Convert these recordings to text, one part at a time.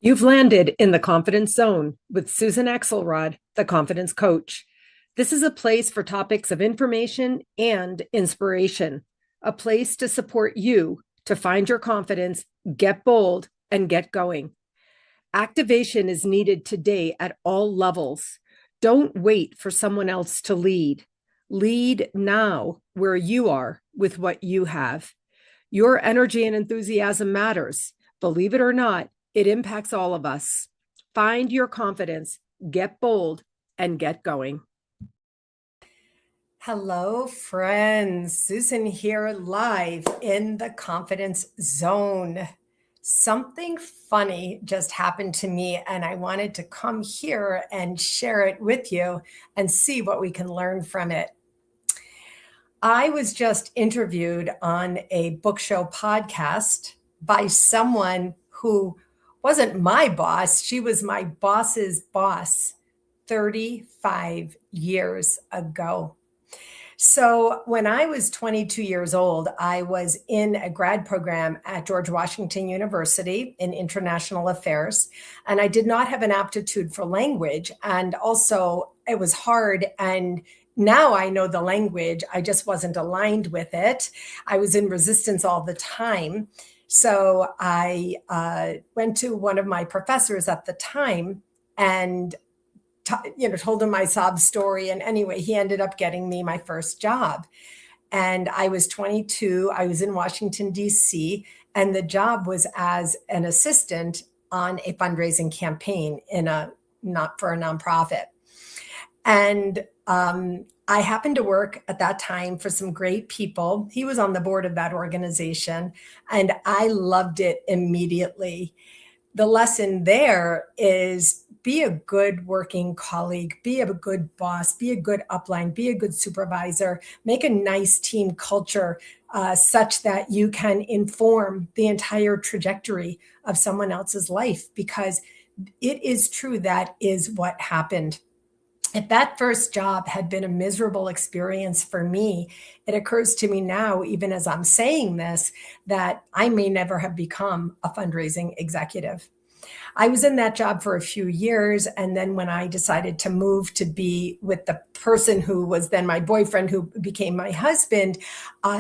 You've landed in the confidence zone with Susan Axelrod, the confidence coach. This is a place for topics of information and inspiration, a place to support you to find your confidence, get bold, and get going. Activation is needed today at all levels. Don't wait for someone else to lead. Lead now where you are with what you have. Your energy and enthusiasm matters. Believe it or not, it impacts all of us. Find your confidence, get bold, and get going. Hello, friends. Susan here live in the confidence zone. Something funny just happened to me, and I wanted to come here and share it with you and see what we can learn from it. I was just interviewed on a book show podcast by someone who wasn't my boss. She was my boss's boss 35 years ago. So when I was 22 years old, I was in a grad program at George Washington University in international affairs, and I did not have an aptitude for language. And also it was hard. And now I know the language. I just wasn't aligned with it. I was in resistance all the time. So I went to one of my professors at the time and told him my sob story. And anyway, he ended up getting me my first job. And I was 22. I was in Washington, D.C., and the job was as an assistant on a fundraising campaign not for a nonprofit. And I happened to work at that time for some great people. He was on the board of that organization, and I loved it immediately. The lesson there is be a good working colleague, be a good boss, be a good upline, be a good supervisor, make a nice team culture such that you can inform the entire trajectory of someone else's life, because it is true that is what happened. If that first job had been a miserable experience for me, it occurs to me now, even as I'm saying this, that I may never have become a fundraising executive. I was in that job for a few years. And then when I decided to move to be with the person who was then my boyfriend, who became my husband,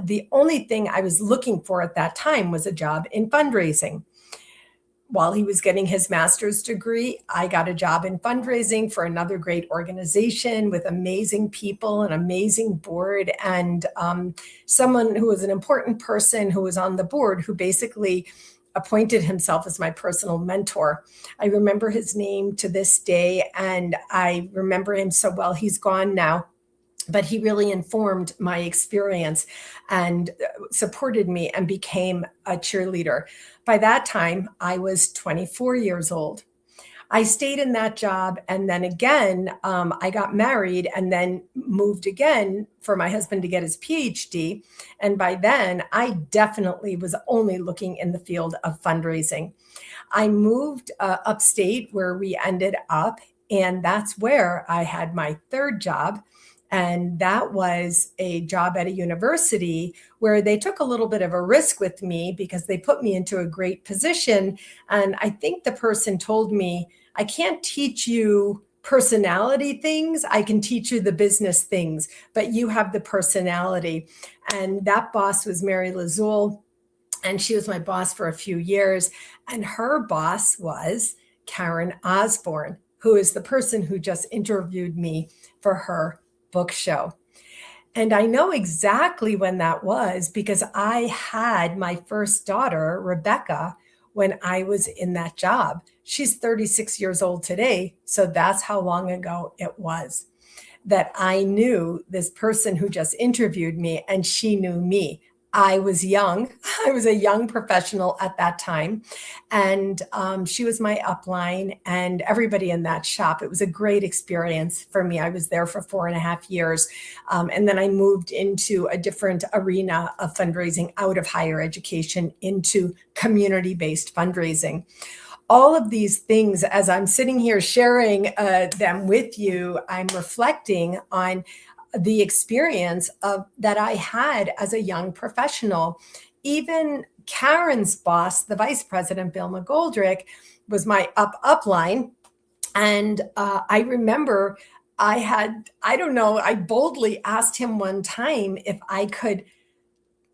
the only thing I was looking for at that time was a job in fundraising. While he was getting his master's degree, I got a job in fundraising for another great organization with amazing people, an amazing board, and someone who was an important person who was on the board who basically appointed himself as my personal mentor. I remember his name to this day, and I remember him so well. He's gone now, but he really informed my experience and supported me and became a cheerleader. By that time, I was 24 years old. I stayed in that job. And then again, I got married and then moved again for my husband to get his PhD. And by then, I definitely was only looking in the field of fundraising. I moved upstate where we ended up, and that's where I had my third job. And that was a job at a university where they took a little bit of a risk with me because they put me into a great position. And I think the person told me, I can't teach you personality things. I can teach you the business things, but you have the personality. And that boss was Mary Lazule. And she was my boss for a few years. And her boss was Karen Osborne, who is the person who just interviewed me for her book show. And I know exactly when that was because I had my first daughter, Rebecca, when I was in that job. She's 36 years old today. So that's how long ago it was that I knew this person who just interviewed me, and she knew me. I was young. I was a young professional at that time. And she was my upline and everybody in that shop. It was a great experience for me. I was there for 4.5 years. And then I moved into a different arena of fundraising out of higher education into community-based fundraising. All of these things, as I'm sitting here sharing them with you, I'm reflecting on the experience that I had as a young professional. Even Karen's boss, the vice president, Bill McGoldrick, was my upline. And I remember I boldly asked him one time if I could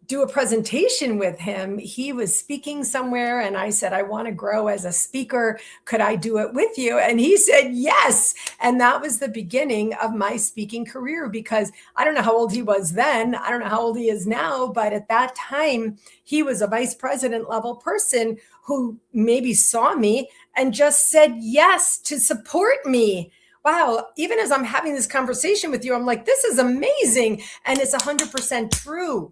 do a presentation with him. He was speaking somewhere and I said, I want to grow as a speaker. Could I do it with you? And he said, yes. And that was the beginning of my speaking career, because I don't know how old he was then. I don't know how old he is now, but at that time, he was a vice president level person who maybe saw me and just said yes to support me. Wow, even as I'm having this conversation with you, I'm like, this is amazing. And it's 100% true.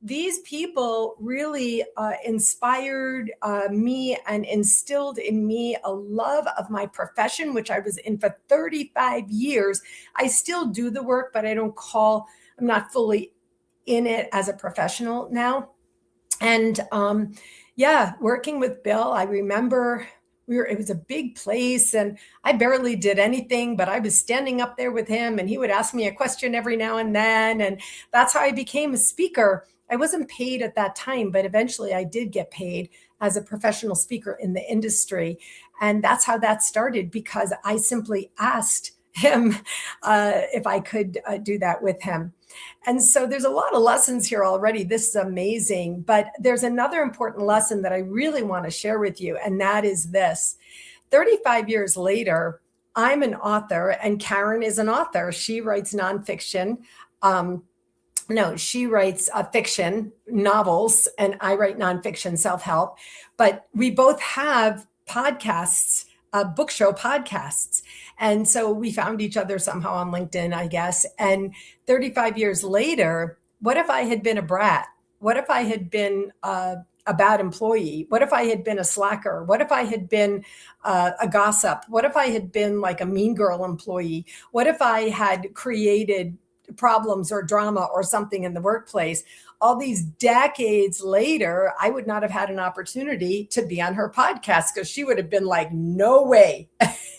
These people really inspired me and instilled in me a love of my profession, which I was in for 35 years. I still do the work, but I'm not fully in it as a professional now. And working with Bill, I remember it was a big place and I barely did anything, but I was standing up there with him and he would ask me a question every now and then. And that's how I became a speaker. I wasn't paid at that time, but eventually I did get paid as a professional speaker in the industry. And that's how that started, because I simply asked him if I could do that with him. And so there's a lot of lessons here already. This is amazing. But there's another important lesson that I really want to share with you. And that is this: 35 years later, I'm an author and Karen is an author. She writes nonfiction. She writes fiction novels and I write nonfiction self-help. But we both have podcasts, book show podcasts. And so we found each other somehow on LinkedIn, I guess. And 35 years later, what if I had been a brat? What if I had been a bad employee? What if I had been a slacker? What if I had been a gossip? What if I had been like a mean girl employee? What if I had created problems or drama or something in the workplace? All these decades later, I would not have had an opportunity to be on her podcast, because she would have been like, no way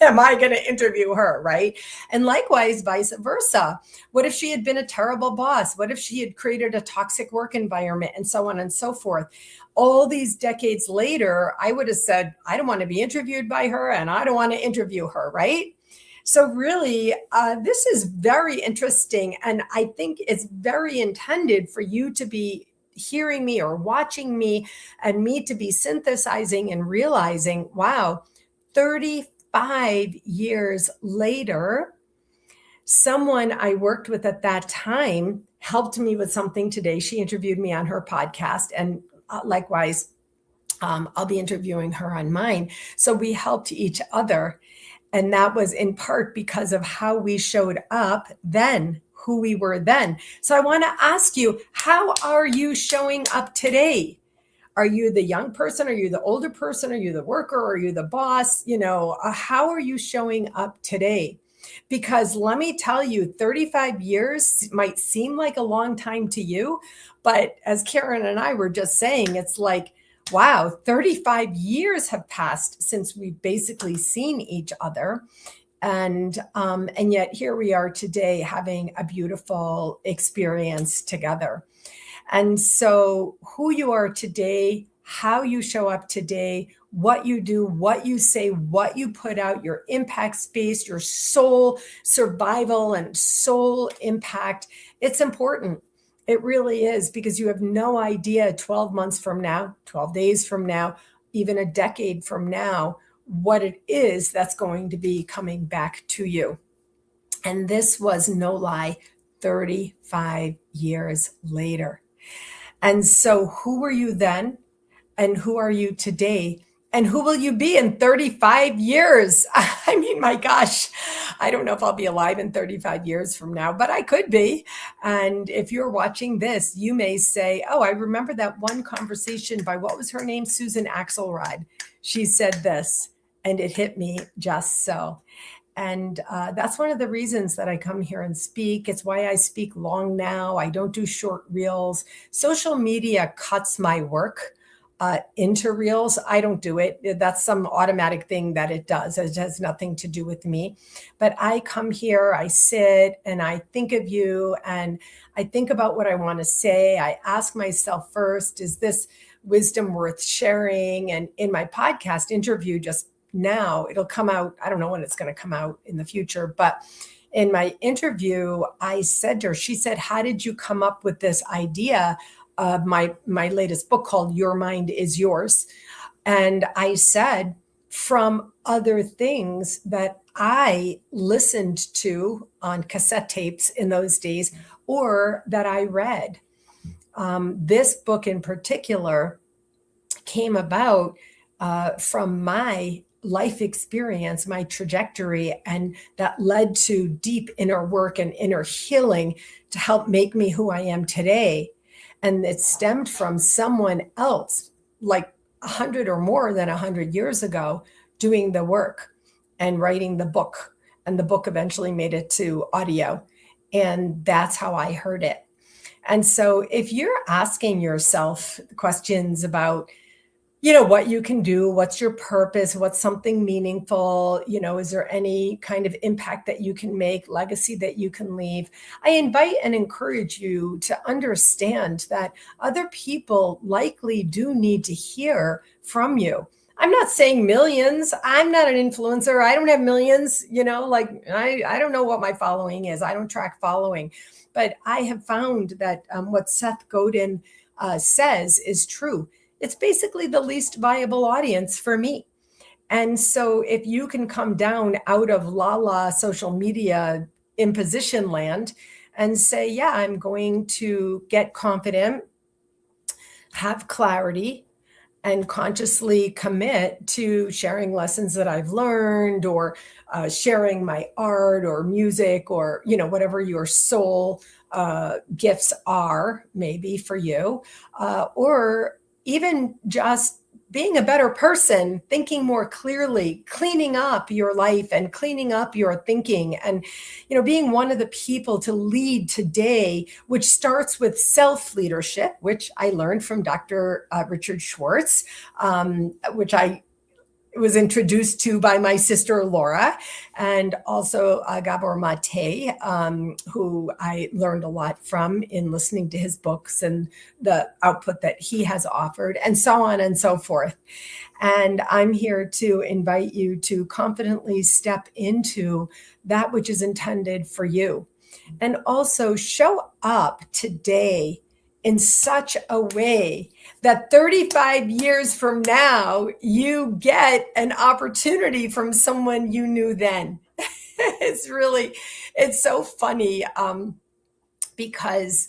am I going to interview her, right? And likewise, vice versa. What if she had been a terrible boss? What if she had created a toxic work environment, and so on and so forth? All these decades later, I would have said, I don't want to be interviewed by her and I don't want to interview her, right? So really, this is very interesting. And I think it's very intended for you to be hearing me or watching me, and me to be synthesizing and realizing, wow, 35 years later, someone I worked with at that time helped me with something today. She interviewed me on her podcast, and likewise, I'll be interviewing her on mine. So we helped each other. And that was in part because of how we showed up then, who we were then. So I want to ask you, how are you showing up today? Are you the young person? Are you the older person? Are you the worker? Are you the boss? How are you showing up today? Because let me tell you, 35 years might seem like a long time to you, but as Karen and I were just saying, it's like, wow, 35 years have passed since we've basically seen each other. And yet here we are today having a beautiful experience together. And so who you are today, how you show up today, what you do, what you say, what you put out, your impact space, your soul survival and soul impact, it's important. It really is, because you have no idea 12 months from now, 12 days from now, even a decade from now, what it is that's going to be coming back to you. And this was, no lie, 35 years later. And so who were you then? And who are you today? And who will you be in 35 years? I mean, my gosh, I don't know if I'll be alive in 35 years from now, but I could be. And if you're watching this, you may say, oh, I remember that one conversation by, what was her name? Susan Axelrod. She said this, and it hit me just so. And that's one of the reasons that I come here and speak. It's why I speak long now. I don't do short reels. Social media cuts my work into reels. I don't do it. That's some automatic thing that it does. It has nothing to do with me. But I come here, I sit, and I think of you, and I think about what I want to say. I ask myself first, is this wisdom worth sharing. And in my podcast interview just now, it'll come out. I don't know when it's going to come out in the future, but in my interview, I said to her, she said, how did you come up with this idea of my latest book called Your Mind is Yours? And I said, from other things that I listened to on cassette tapes in those days, or that I read. This book in particular came about from my life experience, my trajectory, and that led to deep inner work and inner healing to help make me who I am today. And it stemmed from someone else, like 100 or more than 100 years ago, doing the work and writing the book. And the book eventually made it to audio. And that's how I heard it. And so if you're asking yourself questions about, what you can do, what's your purpose, what's something meaningful, is there any kind of impact that you can make, legacy that you can leave? I invite and encourage you to understand that other people likely do need to hear from you. I'm not saying millions. I'm not an influencer. I don't have millions, I don't know what my following is. I don't track following, but I have found that what Seth Godin says is true. It's basically the least viable audience for me. And so if you can come down out of social media imposition land and say, yeah, I'm going to get confident, have clarity, and consciously commit to sharing lessons that I've learned, or sharing my art or music, or, whatever your soul gifts are, maybe for you, or even just being a better person, thinking more clearly, cleaning up your life and cleaning up your thinking, and, being one of the people to lead today, which starts with self-leadership, which I learned from Dr. Richard Schwartz, which I was introduced to by my sister Laura, and also Gabor Mate, who I learned a lot from in listening to his books and the output that he has offered, and so on and so forth. And I'm here to invite you to confidently step into that which is intended for you, and also show up today in such a way that 35 years from now, you get an opportunity from someone you knew then. It's so funny because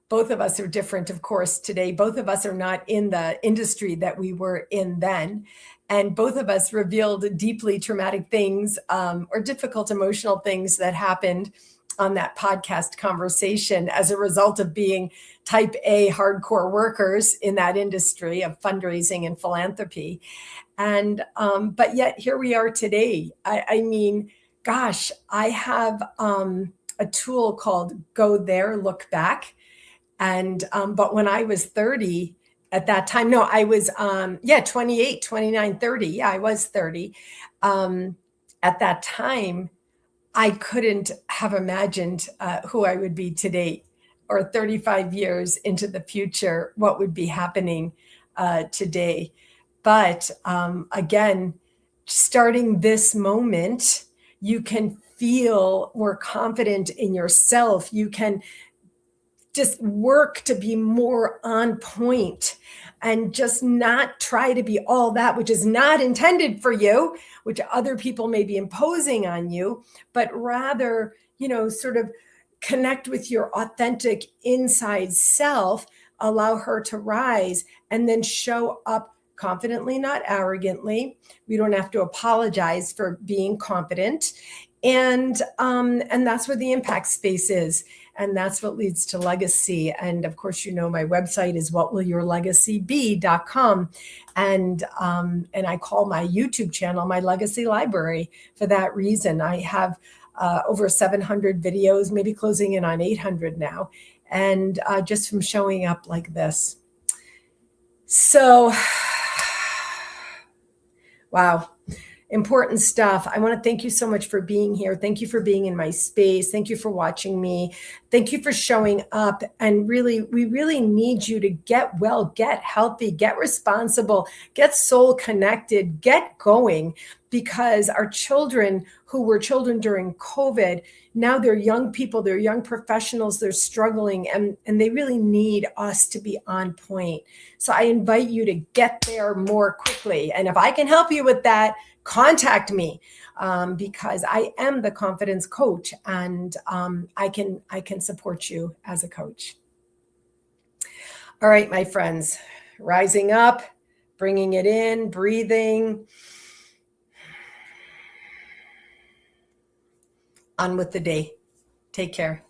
both of us are different, of course, today. Both of us are not in the industry that we were in then. And both of us revealed deeply traumatic things or difficult emotional things that happened on that podcast conversation as a result of being type A hardcore workers in that industry of fundraising and philanthropy. And, but yet here we are today. I mean, gosh, I have a tool called Go There, Look Back. And, but when I was 30 at that time, no, I was, 28, 29, 30. Yeah, I was 30. At that time, I couldn't have imagined who I would be today, or 35 years into the future, what would be happening today. But again, starting this moment, you can feel more confident in yourself. You can just work to be more on point and just not try to be all that which is not intended for you, which other people may be imposing on you, but rather, sort of connect with your authentic inside self, allow her to rise, and then show up confidently, not arrogantly. We don't have to apologize for being confident. And that's where the impact space is. And that's what leads to legacy. And of course, my website is whatwillyourlegacybe.com. And I call my YouTube channel my legacy library for that reason. I have over 700 videos, maybe closing in on 800 now. And just from showing up like this. So, wow. important stuff. I want to thank you so much for being here. Thank you for being in my space. Thank you for watching me. Thank you for showing up. And really, we really need you to get well, get healthy, get responsible, get soul connected, get going, because our children who were children during COVID, now they're young people, they're young professionals, they're struggling, and they really need us to be on point. So I invite you to get there more quickly. And if I can help you with that, contact me, because I am the confidence coach, and I can support you as a coach. All right, my friends, rising up, bringing it in, breathing. On with the day. Take care.